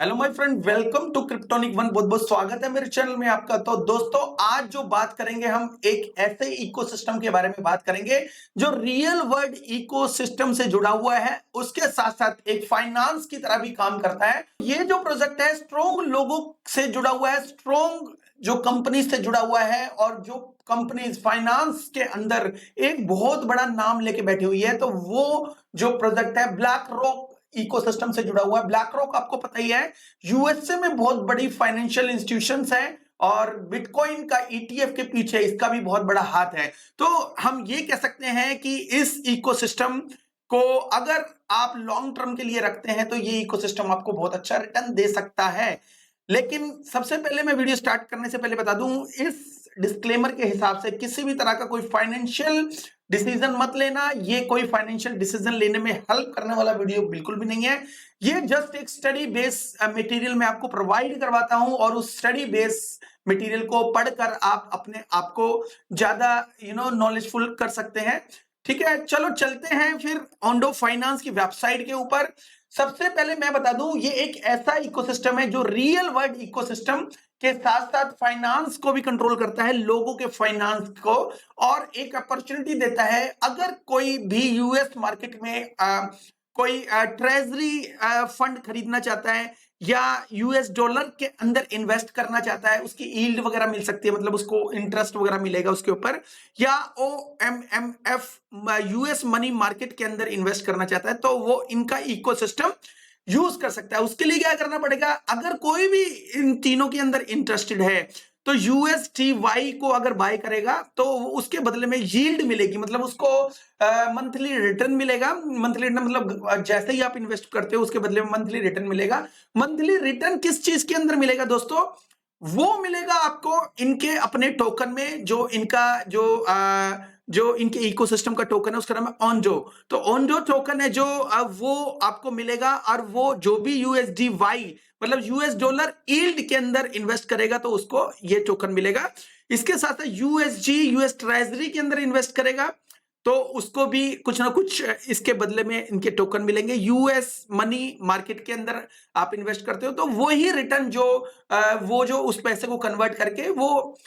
Hello my friend, welcome to Cryptonic one. बहुत बहुत स्वागत है मेरे चैनल में आपका। तो दोस्तों, आज जो बात करेंगे हम एक ऐसे इकोसिस्टम के बारे में बात करेंगे जो रियल वर्ल्ड इकोसिस्टम से जुड़ा हुआ है, उसके साथ साथ एक फाइनेंस की तरह भी काम करता है। ये जो प्रोजेक्ट है स्ट्रॉन्ग लोगों से जुड़ा हुआ है, स्ट्रॉन्ग जो कंपनी से जुड़ा हुआ है, और जो कंपनीज फाइनेंस के अंदर एक बहुत बड़ा नाम लेके बैठी हुई है। तो वो जो प्रोजेक्ट है ब्लैक रॉक इकोसिस्टम से जुड़ा हुआ है। ब्लैक रॉक आपको पता ही है, यूएसए में बहुत बड़ी फाइनेंशियल इंस्टीट्यूशंस है, और बिटकॉइन का ईटीएफ के पीछे इसका भी बहुत बड़ा हाथ है। तो हम ये कह सकते हैं कि इस इकोसिस्टम को अगर आप लॉन्ग टर्म के लिए रखते हैं तो ये इकोसिस्टम आपको बहुत अच्छा रिटर्न दे सकता है। लेकिन सबसे पहले मैं वीडियो स्टार्ट करने से पहले बता दूं, इस डिस्क्लेमर के हिसाब से किसी भी तरह का कोई फाइनेंशियल डिसीजन मत लेना। ये कोई फाइनेंशियल डिसीजन लेने में हेल्प करने वाला वीडियो बिल्कुल भी नहीं है। ये जस्ट एक स्टडी बेस मटेरियल मैं आपको प्रोवाइड करवाता हूं, और उस स्टडी बेस मटेरियल को पढ़कर आप अपने आप को ज्यादा नॉलेजफुल कर सकते हैं। ठीक है, चलो चलते हैं फिर ओंडो फाइनेंस की वेबसाइट के ऊपर। सबसे पहले मैं बता दूं, ये एक ऐसा इकोसिस्टम है जो रियल वर्ल्ड इकोसिस्टम के साथ साथ फाइनेंस को भी कंट्रोल करता है, लोगों के फाइनेंस को, और एक अपॉर्चुनिटी देता है। अगर कोई भी यूएस मार्केट में कोई ट्रेजरी फंड खरीदना चाहता है या यूएस डॉलर के अंदर इन्वेस्ट करना चाहता है, उसकी यील्ड वगैरह मिल सकती है, मतलब उसको इंटरेस्ट वगैरह मिलेगा उसके ऊपर, या OMMF यूएस मनी मार्केट के अंदर इन्वेस्ट करना चाहता है, तो वो इनका इकोसिस्टम यूज कर सकता है। उसके लिए क्या करना पड़ेगा, अगर कोई भी इन तीनों के अंदर इंटरेस्टेड है तो USTY को अगर बाय करेगा तो उसके बदले में यील्ड मिलेगी, मतलब उसको मंथली रिटर्न मिलेगा। मंथली रिटर्न मतलब जैसे ही आप इन्वेस्ट करते हो उसके बदले में मंथली रिटर्न मिलेगा। मंथली रिटर्न किस चीज के अंदर मिलेगा दोस्तों? वो मिलेगा आपको इनके अपने टोकन में, जो इनका जो इनके इकोसिस्टम का टोकन है उसका नाम है ओंजो। तो ओंजो टोकन है जो वो आपको मिलेगा, और वो जो भी USDY मतलब यूएस डॉलर यील्ड के अंदर इन्वेस्ट करेगा तो उसको ये टोकन मिलेगा। इसके साथ साथ USG यूएस ट्रेजरी के अंदर इन्वेस्ट करेगा तो उसको भी कुछ ना कुछ इसके बदले में इनके टोकन मिलेंगे। यूएस मनी मार्केट के अंदर आप इन्वेस्ट करते हो तो वो ही रिटर्न जो वो जो उस पैसे को कन्वर्ट करके वो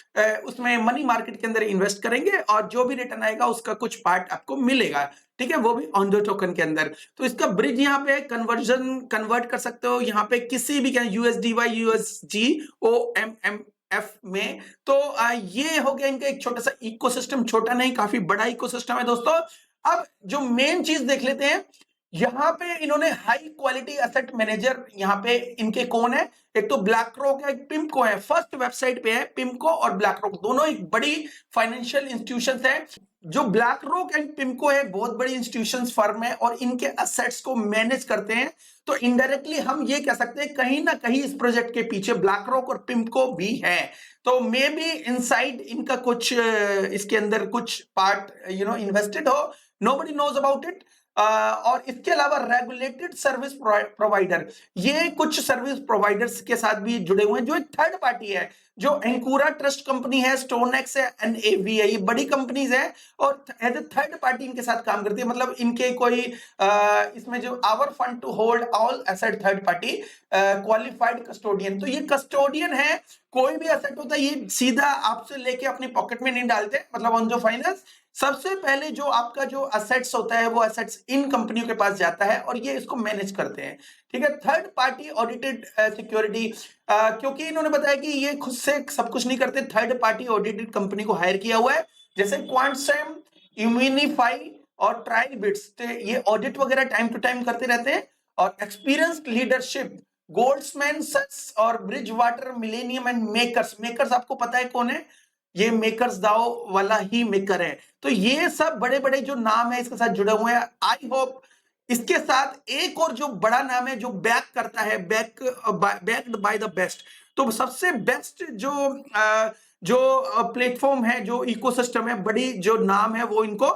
उसमें मनी मार्केट के अंदर इन्वेस्ट करेंगे, और जो भी रिटर्न आएगा उसका कुछ पार्ट आपको मिलेगा। ठीक है, वो भी ऑन द टोकन के अंदर। तो इसका ब्रिज यहाँ पे कन्वर्ट कर सकते हो, यहाँ पे किसी भी USDY USG OMMF में। तो ये हो गया इनका एक छोटा सा इकोसिस्टम, छोटा नहीं काफी बड़ा इकोसिस्टम है दोस्तों। अब जो मेन चीज देख लेते हैं, यहाँ पे इन्होंने हाई क्वालिटी एसेट मैनेजर, यहाँ पे इनके कौन है, एक तो ब्लैक रॉक है, एक पिमको है। फर्स्ट वेबसाइट पे है पिमको और ब्लैक रॉक, दोनों एक बड़ी फाइनेंशियल इंस्टीट्यूशंस है। जो ब्लैक रॉक एंड पिमको है बहुत बड़ी इंस्टीट्यूशंस फर्म है, और इनके एसेट्स को मैनेज करते हैं। तो इनडायरेक्टली हम ये कह सकते हैं कहीं ना कहीं इस प्रोजेक्ट के पीछे ब्लैक रॉक और पिमको भी है। तो मे बी इनसाइड इनका कुछ इसके अंदर कुछ पार्ट इन्वेस्टेड हो, नोबडी नोज अबाउट इट। और इसके अलावा रेगुलेटेड सर्विस प्रोवाइडर, ये कुछ सर्विस प्रोवाइडर्स के साथ भी जुड़े हुए हैं, जो एक थर्ड पार्टी है, जो एंकूरा ट्रस्ट कंपनी है, स्टोनेक्स है, NAV है, ये बड़ी कंपनीज है, और एज ए थर्ड पार्टी इनके साथ काम करती है। मतलब इनके कोई इसमें जो our fund to hold all asset third party qualified custodian, तो ये कस्टोडियन है। कोई भी एसेट होता है ये सीधा आपसे लेके अपनी पॉकेट में नहीं डालते, मतलब ओंजो फाइनेंस सबसे पहले जो आपका जो असेट्स होता है वो असेट्स इन कंपनियों के पास जाता है, और ये इसको मैनेज करते हैं। ठीक है, थर्ड पार्टी ऑडिटेड सिक्योरिटी, क्योंकि इन्होंने बताया कि ये खुद से सब कुछ नहीं करते, थर्ड पार्टी ऑडिटेड कंपनी को हायर किया हुआ है, जैसे क्वांटसैम, इम्यूनिफाई और ट्राइबिट्स, ये ऑडिट वगैरह टाइम टू टाइम करते रहते हैं। और एक्सपीरियंस्ड लीडरशिप, गोल्ड्समैन सच्स और bridge water, millennium and makers. Makers आपको पता है कौन है, ये मेकर्स दाओ वाला ही मेकर है। तो ये सब बड़े बड़े जो नाम है इसके साथ जुड़े हुए हैं। आई होप इसके साथ एक और जो बड़ा नाम है जो बैक करता है, बैक्ड बाय द बेस्ट। तो सबसे बेस्ट जो प्लेटफॉर्म है, जो इकोसिस्टम है, बड़ी जो नाम है, वो इनको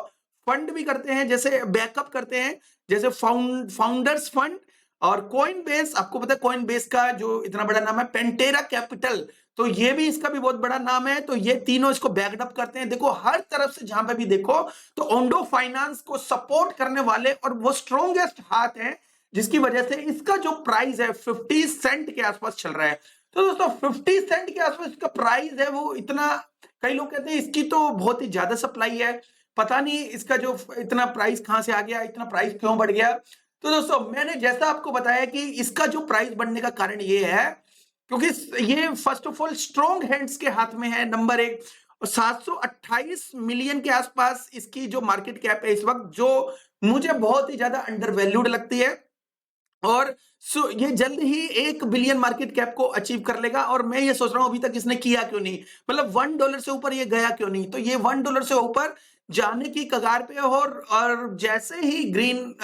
फंड भी करते हैं, जैसे बैकअप करते हैं, जैसे फाउंडर्स फंड और कॉइन बेस। आपको पता है कॉइन बेस का जो इतना बड़ा नाम है पेंटेरा कैपिटल, तो ये भी इसका भी बहुत बड़ा नाम है। तो ये तीनों इसको बैकअप करते हैं। देखो हर तरफ से जहां पे भी देखो तो ओंडो फाइनेंस को सपोर्ट करने वाले और वो स्ट्रॉन्गेस्ट हाथ है जिसकी वजह से इसका जो प्राइस है 50 सेंट के आसपास चल रहा है। तो दोस्तों 50 सेंट के आसपास इसका प्राइस है वो इतना, कई लोग कहते हैं इसकी तो बहुत ही ज्यादा सप्लाई है, पता नहीं इसका जो इतना प्राइस कहां से आ गया, इतना प्राइस क्यों बढ़ गया। तो दोस्तों मैंने जैसा आपको बताया कि इसका जो प्राइस बढ़ने का कारण ये है क्योंकि ये first of all strong hands के हाथ में है, नंबर एक। 728 मिलियन के आसपास इसकी जो मार्केट कैप है इस वक्त, जो मुझे बहुत ही ज्यादा अंडर वैल्यूड लगती है, और ये जल्द ही 1 बिलियन मार्केट कैप को अचीव कर लेगा। और मैं ये सोच रहा हूं अभी तक इसने किया क्यों नहीं, मतलब $1 से ऊपर ये गया क्यों नहीं। तो ये $1 से ऊपर जाने की कगार पे, और जैसे ही ग्रीन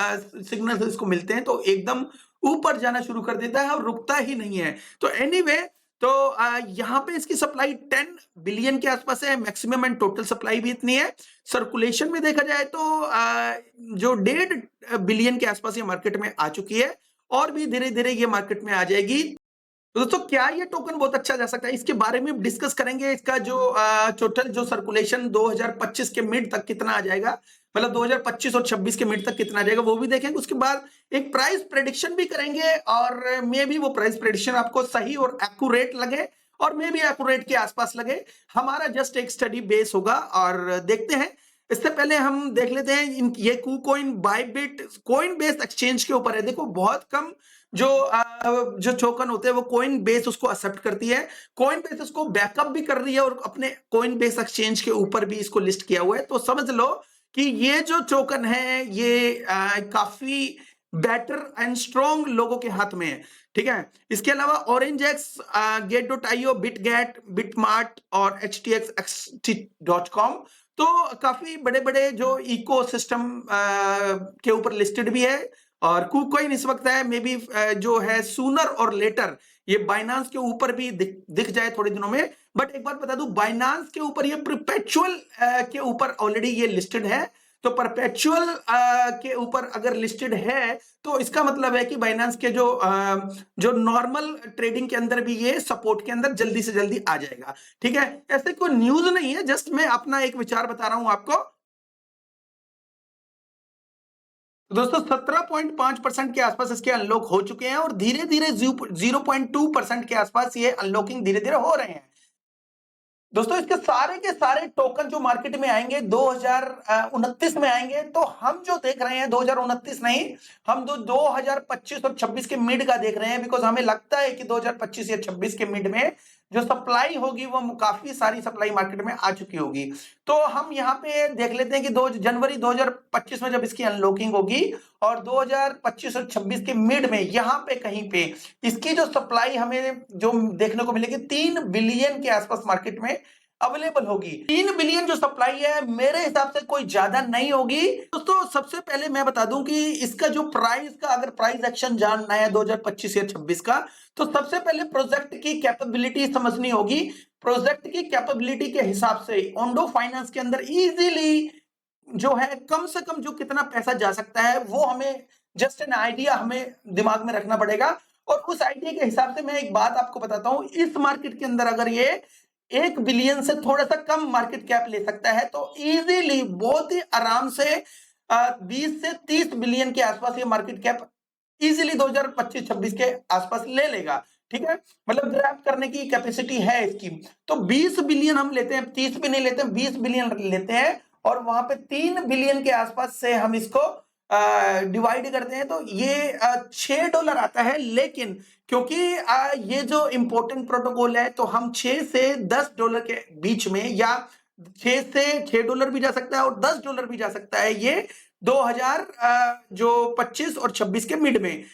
सिग्नल इसको मिलते हैं तो एकदम ऊपर जाना शुरू कर देता है और रुकता ही नहीं है। तो एनीवे, तो यहां पे इसकी सप्लाई 10 बिलियन के आसपास है, मैक्सिमम एंड टोटल सप्लाई भी इतनी है। सर्कुलेशन में देखा जाए तो जो 1.5 बिलियन के आसपास ये मार्केट में आ चुकी है, और भी धीरे धीरे ये मार्केट में आ जाएगी। तो दोस्तों क्या ये टोकन बहुत अच्छा जा सकता है, इसके बारे में डिस्कस करेंगे। इसका जो टोटल जो सर्कुलेशन 2025 के मिड तक कितना आ जाएगा, मतलब 2025 और 26 के मिड तक कितना आ जाएगा वो भी देखेंगे। उसके बाद एक प्राइस प्रेडिक्शन भी करेंगे, और मे भी वो प्राइस प्रेडिक्शन आपको सही और एक्यूरेट लगे, और मे भी एक्यूरेट के आसपास लगे। हमारा जस्ट एक स्टडी बेस होगा, और देखते हैं। इससे पहले हम देख लेते हैं ये KuCoin Bybit coin based exchange के ऊपर है। देखो बहुत कम जो टोकन होते हैं वो कॉइन बेस उसको एक्सेप्ट करती है, कॉइन बेस उसको बैकअप भी कर रही है, और अपने कॉइन बेस एक्सचेंज के ऊपर भी इसको लिस्ट किया हुआ है। तो समझ लो कि ये जो टोकन है ये काफी बेटर एंड स्ट्रॉन्ग लोगों के हाथ में है, ठीक है। इसके अलावा OrangeX, Get.io, BitGet, Bitmart और HTX.com, तो काफी बड़े बड़े जो इकोसिस्टम के ऊपर लिस्टेड भी है। और KuCoin इस वक्त है, मे बी जो है सूनर और लेटर ये बाइनांस के ऊपर भी दिख जाए थोड़े दिनों में। बट एक बात बता दूं, बाइनांस के ऊपर ये परपेचुअल के ऊपर ऑलरेडी ये लिस्टेड है। तो परपेचुअल के ऊपर अगर लिस्टेड है तो इसका मतलब है कि बाइनांस के जो नॉर्मल ट्रेडिंग के अंदर भी ये सपोर्ट के अंदर जल्दी से जल्दी आ जाएगा, ठीक है। ऐसे कोई न्यूज नहीं है, जस्ट मैं अपना एक विचार बता रहा हूं आपको। तो दोस्तों 17.5% के आसपास इसके अनलॉक हो चुके हैं, और धीरे धीरे 0.2% के आसपास ये अनलॉकिंग धीरे धीरे हो रहे हैं। दोस्तों इसके सारे के सारे टोकन जो मार्केट में आएंगे 2029 में आएंगे। तो हम जो देख रहे हैं 2029 नहीं, हम 2025 और 26 के मिड का देख रहे हैं, बिकॉज हमें लगता है कि 2025 या 26 के मिड में जो सप्लाई होगी वो काफी सारी सप्लाई मार्केट में आ चुकी होगी। तो हम यहाँ पे देख लेते हैं कि 2 जनवरी 2025 में जब इसकी अनलॉकिंग होगी, और 2025 और 26 के मिड में यहाँ पे कहीं पे इसकी जो सप्लाई हमें जो देखने को मिलेगी 3 बिलियन के आसपास मार्केट में अवेलेबल होगी। 3 बिलियन जो सप्लाई है मेरे हिसाब से कोई ज्यादा नहीं होगी। दोस्तों सबसे पहले मैं बता दूं कि इसका जो प्राइस का, अगर प्राइस एक्शन जानना है 2025 या 26 का, तो सबसे पहले प्रोजेक्ट की कैपेबिलिटी समझनी होगी। प्रोजेक्ट की कैपेबिलिटी के हिसाब से ओंडो फाइनेंस के अंदर इजीली जो है कम से कम जो कितना पैसा जा सकता है वो हमें जस्ट एन आइडिया हमें दिमाग में रखना पड़ेगा। और उस आइडिया के हिसाब से मैं एक बात आपको बताता हूं, इस मार्केट के अंदर अगर ये 1 बिलियन से थोड़ा सा कम मार्केट कैप ले सकता है तो इजीली बहुत ही आराम से 20 से 30 बिलियन के आसपास ये मार्केट कैप इजीली 2025-26 के आसपास ले लेगा, ठीक है। मतलब ग्रैब करने की कैपेसिटी है इसकी। तो 20 बिलियन हम लेते हैं, 30 भी नहीं लेते हैं, 20 बिलियन लेते हैं, और वहां पे 3 बिलियन के आसपास से हम इसको डिवाइड करते हैं तो ये $6 आता है। लेकिन क्योंकि ये जो इंपॉर्टेंट प्रोटोकॉल है तो हम 6 से $10 के बीच में, या 6 से $6 भी जा सकता है और $10 भी जा सकता है, ये 2025 और 26 के मिड में।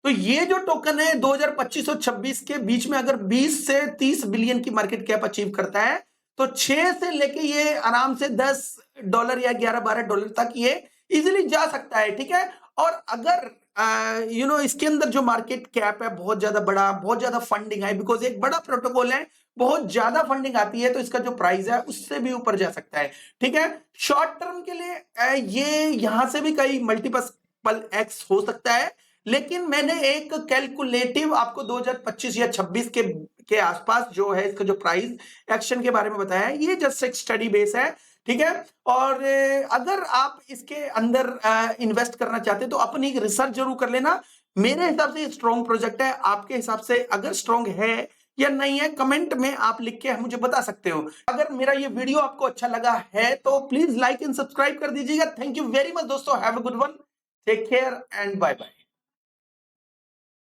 तो ये जो टोकन है 2025 और 26 के बीच में अगर 20 से 30 बिलियन की मार्केट कैप अचीव करता है तो 6 से लेके ये आराम से $10 या $11-12 तक ये इजीली जा सकता है, ठीक है। और अगर इसके अंदर जो मार्केट कैप है बहुत ज्यादा बड़ा, बहुत ज्यादा फंडिंग है, बिकॉज एक बड़ा प्रोटोकॉल है, बहुत ज्यादा फंडिंग आती है, तो इसका जो प्राइस है उससे भी ऊपर जा सकता है, ठीक है। शॉर्ट टर्म के लिए ये यहां से भी कई मल्टीपल एक्स हो सकता है। लेकिन मैंने एक कैलकुलेटिव आपको 2025 या 26 के आसपास जो है इसका जो प्राइस एक्शन के बारे में बताया है, ये जस्ट एक स्टडी बेस है, ठीक है। और अगर आप इसके अंदर इन्वेस्ट करना चाहते हैं तो अपनी रिसर्च जरूर कर लेना। मेरे हिसाब से स्ट्रॉन्ग प्रोजेक्ट है, आपके हिसाब से अगर स्ट्रॉन्ग है या नहीं है कमेंट में आप लिख के मुझे बता सकते हो। अगर मेरा ये वीडियो आपको अच्छा लगा है तो प्लीज लाइक एंड सब्सक्राइब कर दीजिएगा। थैंक यू वेरी मच दोस्तों, have a good one, take care and bye bye.